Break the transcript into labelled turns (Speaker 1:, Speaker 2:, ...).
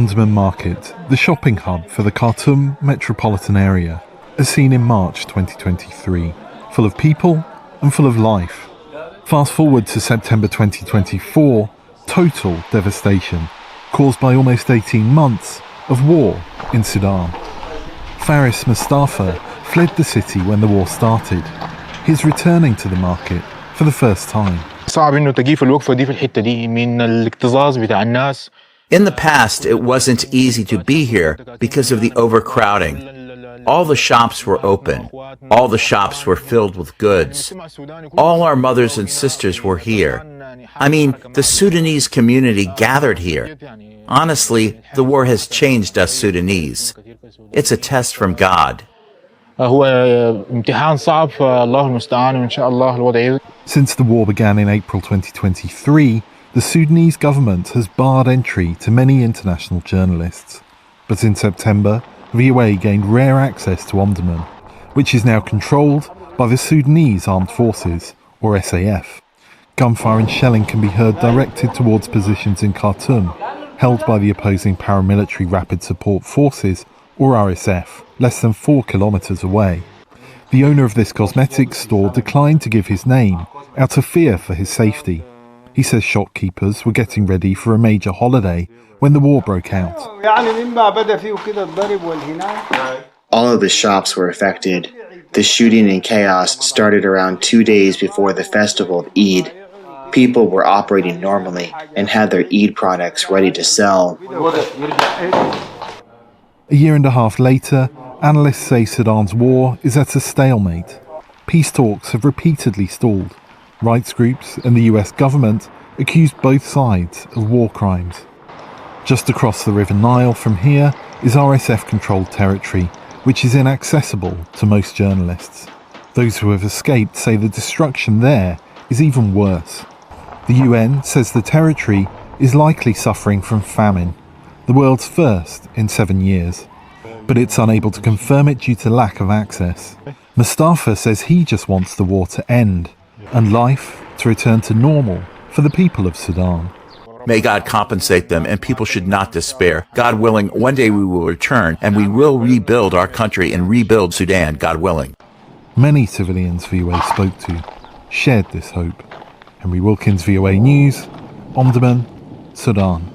Speaker 1: Omdurman market, the shopping hub for the Khartoum metropolitan area, as seen in March 2023, full of people and full of life. Fast forward to September 2024, total devastation caused by almost 18 months of war in Sudan. Faris Mustafa fled the city when the war started. He's returning to the market for the first time.
Speaker 2: صعب إنه تجيف الوقفة دي في الحتة دي من الاكتظاظ بتاع الناس.
Speaker 3: In the past, it wasn't easy to be here because of the overcrowding. All the shops were open. All the shops were filled with goods. All our mothers and sisters were here. I mean, the Sudanese community gathered here. Honestly, the war has changed us Sudanese. It's a test from God.
Speaker 2: هو امتحان صعب فالله المستعان وإن شاء الله الوضع.
Speaker 1: Since the war began in April 2023, the Sudanese government has barred entry to many international journalists. But in September, VOA gained rare access to Omdurman, which is now controlled by the Sudanese Armed Forces, or SAF. Gunfire and shelling can be heard directed towards positions in Khartoum, held by the opposing paramilitary Rapid Support Forces, or RSF, less than 4 kilometres away. The owner of this cosmetics store declined to give his name out of fear for his safety. He says shopkeepers were getting ready for a major holiday when the war broke out.
Speaker 4: All of the shops were affected. The shooting and chaos started around 2 days before the festival of Eid. People were operating normally and had their Eid products ready to sell.
Speaker 1: A year and a half later, analysts say Sudan's war is at a stalemate. Peace talks have repeatedly stalled. Rights groups and the US government accused both sides of war crimes. Just across the River Nile from here is RSF-controlled territory, which is inaccessible to most journalists. Those who have escaped say the destruction there is even worse. The UN says the territory is likely suffering from famine, the world's first in 7 years. But it's unable to confirm it due to lack of access. Mustafa says he just wants the war to end and life to return to normal for the people of Sudan.
Speaker 3: May God compensate them, and people should not despair. God willing, one day we will return, and we will rebuild our country and rebuild Sudan, God willing.
Speaker 1: Many civilians VOA spoke to shared this hope. Henry Wilkins, VOA News, Omdurman, Sudan.